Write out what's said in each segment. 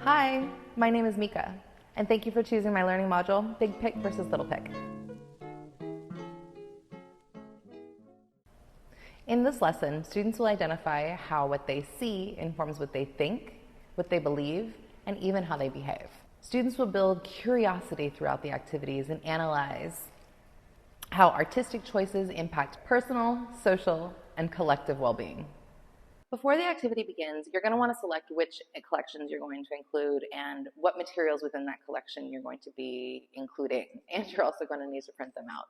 Hi, my name is Mika, and thank you for choosing my learning module, Big Pic versus Little Pic. In this lesson, students will identify how what they see informs what they think, what they believe, and even how they behave. Students will build curiosity throughout the activities and analyze how artistic choices impact personal, social, and collective well-being. Before the activity begins, you're going to want to select which collections you're going to include and what materials within that collection you're going to be including, and you're also going to need to print them out.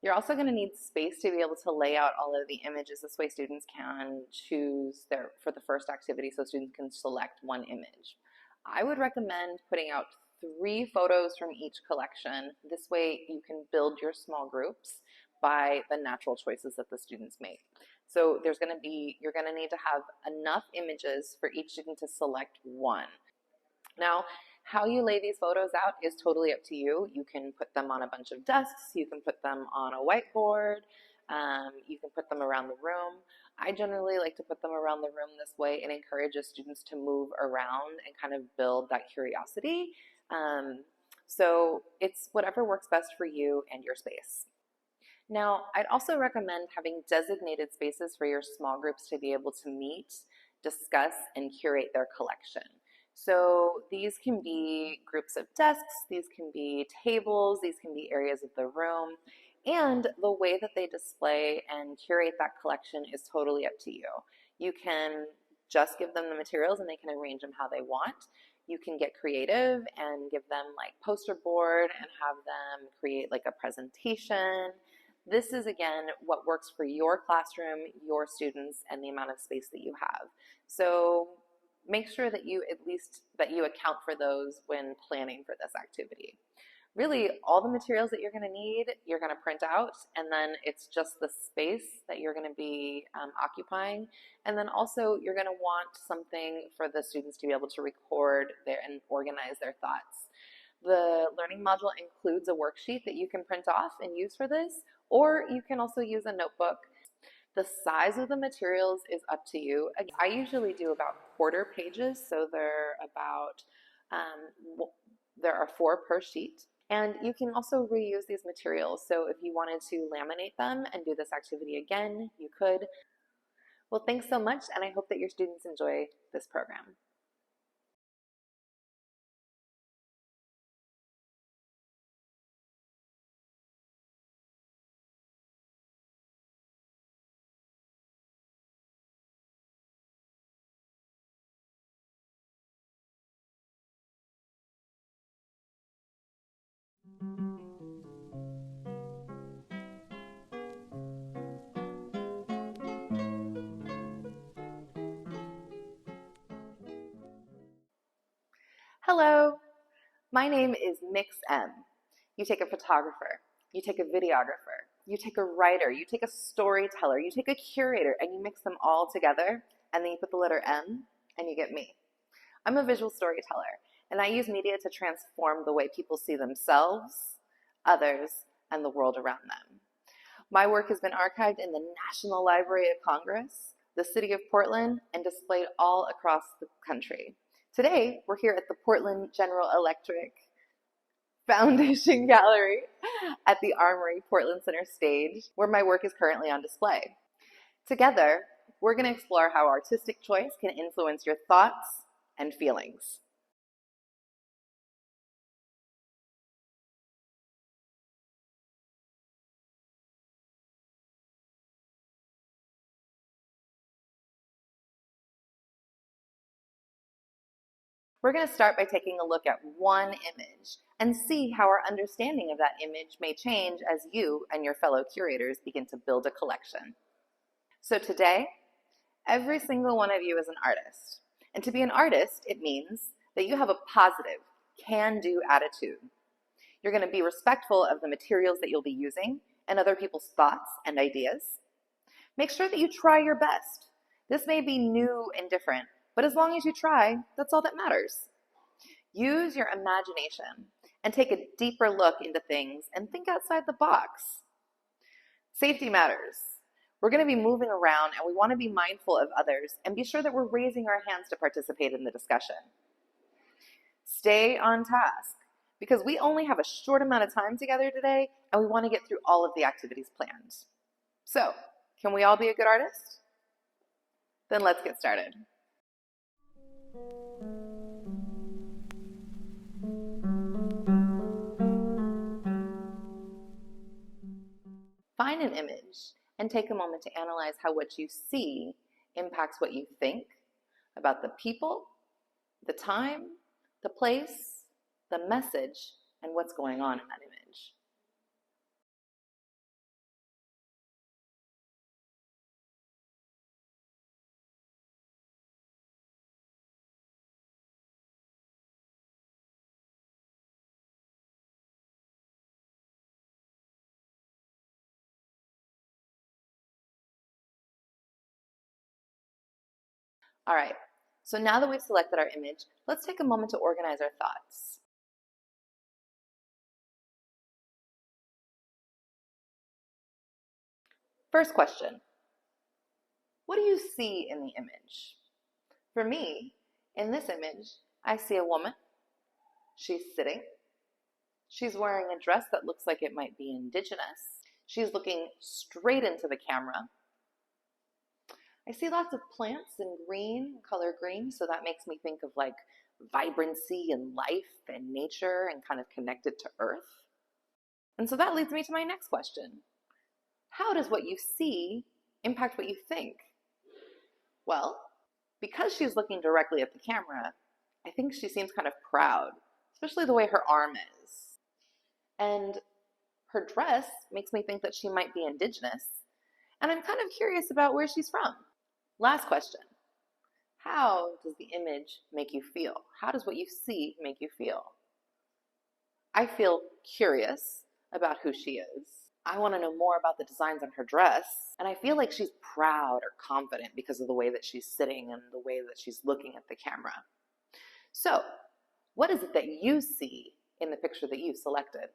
You're also going to need space to be able to lay out all of the images. This way students can choose for the first activity, so students can select one image. I would recommend putting out 3 photos from each collection. This way you can build your small groups by the natural choices that the students make. So you're going to need to have enough images for each student to select one. Now, how you lay these photos out is totally up to you. You can put them on a bunch of desks, you can put them on a whiteboard, you can put them around the room. I generally like to put them around the room this way. It encourages students to move around and kind of build that curiosity. So it's whatever works best for you and your space. Now, I'd also recommend having designated spaces for your small groups to be able to meet, discuss, and curate their collection. So these can be groups of desks, these can be tables, these can be areas of the room, and the way that they display and curate that collection is totally up to you. You can just give them the materials and they can arrange them how they want. You can get creative and give them like poster board and have them create like a presentation. This is, again, what works for your classroom, your students, and the amount of space that you have. So make sure that you account for those when planning for this activity. Really, all the materials that you're going to need, you're going to print out, and then it's just the space that you're going to be occupying. And then also, you're going to want something for the students to be able to record and organize their thoughts. The learning module includes a worksheet that you can print off and use for this, or you can also use a notebook. The size of the materials is up to you. I usually do about quarter pages, so there are 4 per sheet. And you can also reuse these materials. So if you wanted to laminate them and do this activity again, you could. Well, thanks so much, and I hope that your students enjoy this program. Hello, my name is Mix M. You take a photographer, you take a videographer, you take a writer, you take a storyteller, you take a curator, and you mix them all together, and then you put the letter M, and you get me. I'm a visual storyteller, and I use media to transform the way people see themselves, others, and the world around them. My work has been archived in the National Library of Congress, the City of Portland, and displayed all across the country. Today, we're here at the Portland General Electric Foundation Gallery at the Armory Portland Center stage, where my work is currently on display. Together, we're going to explore how artistic choice can influence your thoughts and feelings. We're going to start by taking a look at one image and see how our understanding of that image may change as you and your fellow curators begin to build a collection. So today, every single one of you is an artist. And to be an artist, it means that you have a positive, can-do attitude. You're going to be respectful of the materials that you'll be using and other people's thoughts and ideas. Make sure that you try your best. This may be new and different, but as long as you try, that's all that matters. Use your imagination and take a deeper look into things and think outside the box. Safety matters. We're going to be moving around and we want to be mindful of others and be sure that we're raising our hands to participate in the discussion. Stay on task because we only have a short amount of time together today and we want to get through all of the activities planned. So, can we all be a good artist? Then let's get started. Find an image and take a moment to analyze how what you see impacts what you think about the people, the time, the place, the message, and what's going on in that image. All right, so now that we've selected our image, let's take a moment to organize our thoughts. First question, what do you see in the image? For me, in this image, I see a woman. She's sitting. She's wearing a dress that looks like it might be indigenous. She's looking straight into the camera. I see lots of plants in green, color green, so that makes me think of like vibrancy and life and nature and kind of connected to earth. And so that leads me to my next question. How does what you see impact what you think? Well, because she's looking directly at the camera, I think she seems kind of proud, especially the way her arm is. And her dress makes me think that she might be indigenous. And I'm kind of curious about where she's from. Last question. How does the image make you feel? How does what you see make you feel? I feel curious about who she is. I want to know more about the designs on her dress. And I feel like she's proud or confident because of the way that she's sitting and the way that she's looking at the camera. So, what is it that you see in the picture that you've selected?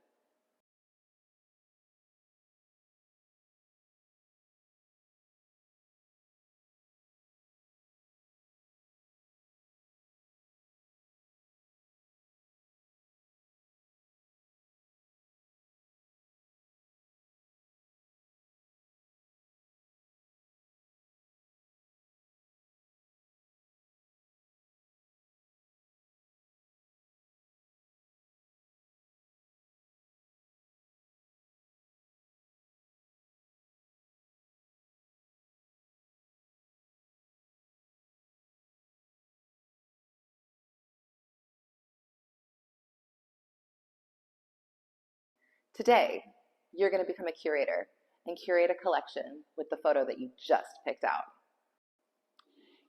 Today, you're going to become a curator and curate a collection with the photo that you just picked out.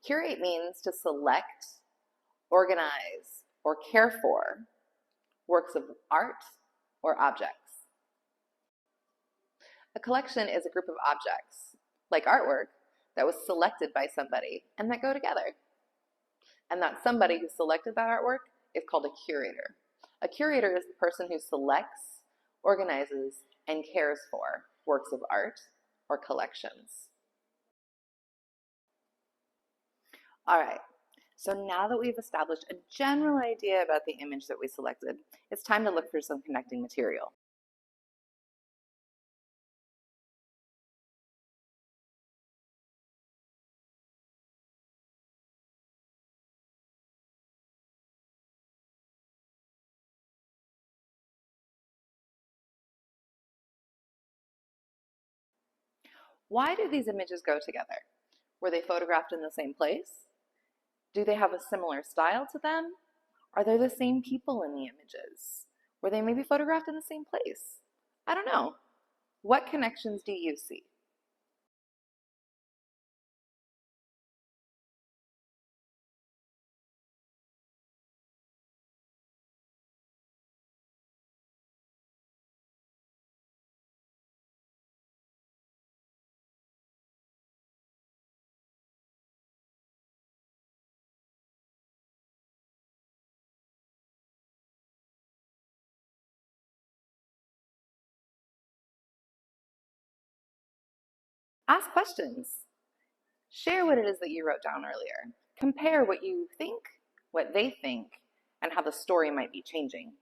Curate means to select, organize, or care for works of art or objects. A collection is a group of objects, like artwork, that was selected by somebody and that go together. And that somebody who selected that artwork is called a curator. A curator is the person who selects, organizes, and cares for works of art or collections. All right, so now that we've established a general idea about the image that we selected, it's time to look for some connecting material. Why do these images go together? Were they photographed in the same place? Do they have a similar style to them? Are they the same people in the images? Were they maybe photographed in the same place? I don't know. What connections do you see? Ask questions. Share what it is that you wrote down earlier. Compare what you think, what they think, and how the story might be changing.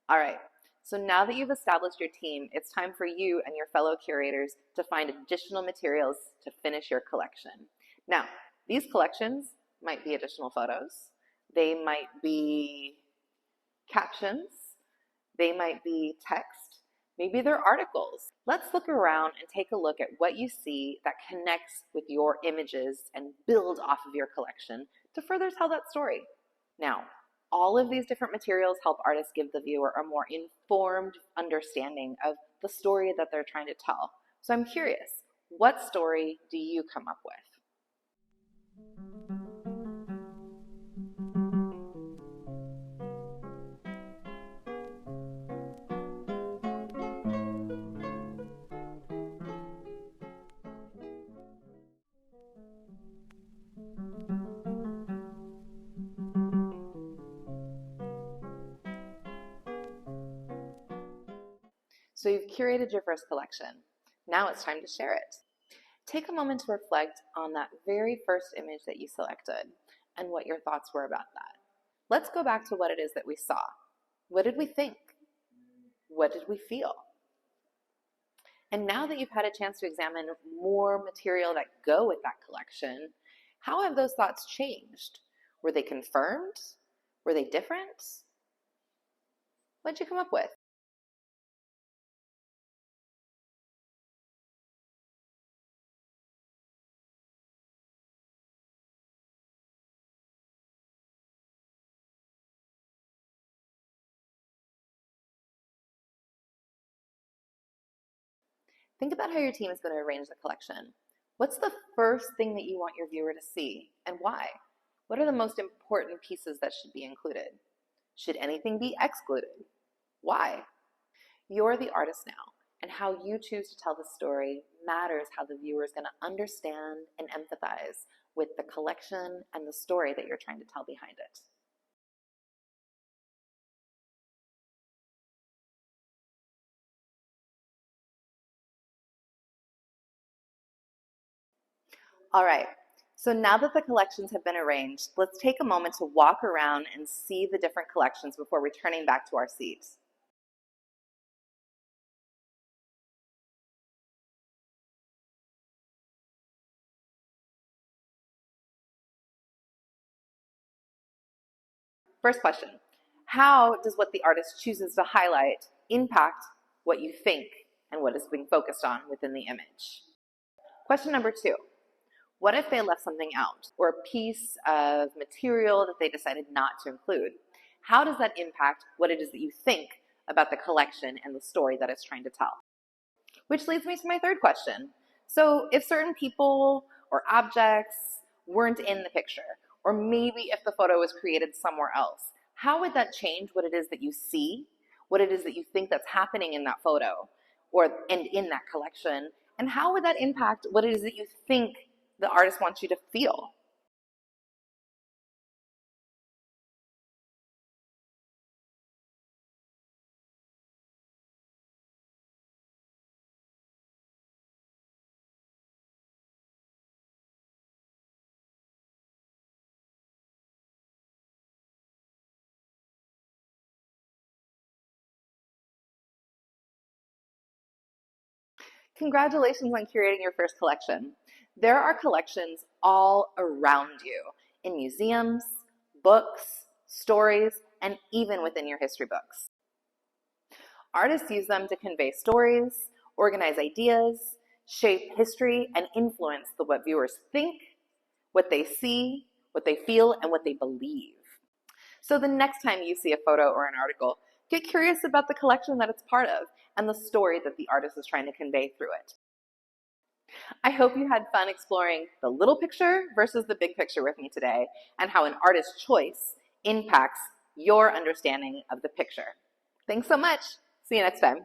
All right, so now that you've established your team, it's time for you and your fellow curators to find additional materials to finish your collection. Now, these collections might be additional photos, they might be captions, they might be text, maybe they're articles. Let's look around and take a look at what you see that connects with your images and build off of your collection to further tell that story. Now, all of these different materials help artists give the viewer a more informed understanding of the story that they're trying to tell. So I'm curious, what story do you come up with? So you've curated your first collection. Now it's time to share it. Take a moment to reflect on that very first image that you selected and what your thoughts were about that. Let's go back to what it is that we saw. What did we think? What did we feel? And now that you've had a chance to examine more material that go with that collection, how have those thoughts changed? Were they confirmed? Were they different? What did you come up with? Think about how your team is going to arrange the collection. What's the first thing that you want your viewer to see and why? What are the most important pieces that should be included? Should anything be excluded? Why? You're the artist now, and how you choose to tell the story matters how the viewer is going to understand and empathize with the collection and the story that you're trying to tell behind it. All right, so now that the collections have been arranged, let's take a moment to walk around and see the different collections before returning back to our seats. First question, how does what the artist chooses to highlight impact what you think and what is being focused on within the image? Question number two, what if they left something out or a piece of material that they decided not to include? How does that impact what it is that you think about the collection and the story that it's trying to tell? Which leads me to my third question. So if certain people or objects weren't in the picture, or maybe if the photo was created somewhere else, how would that change what it is that you see, what it is that you think that's happening in that photo and in that collection, and how would that impact what it is that you think the artist wants you to feel? Congratulations on curating your first collection. There are collections all around you in museums, books, stories, and even within your history books. Artists use them to convey stories, organize ideas, shape history, and influence what viewers think, what they see, what they feel, and what they believe. So the next time you see a photo or an article, get curious about the collection that it's part of and the story that the artist is trying to convey through it. I hope you had fun exploring the little picture versus the big picture with me today and how an artist's choice impacts your understanding of the picture. Thanks so much. See you next time.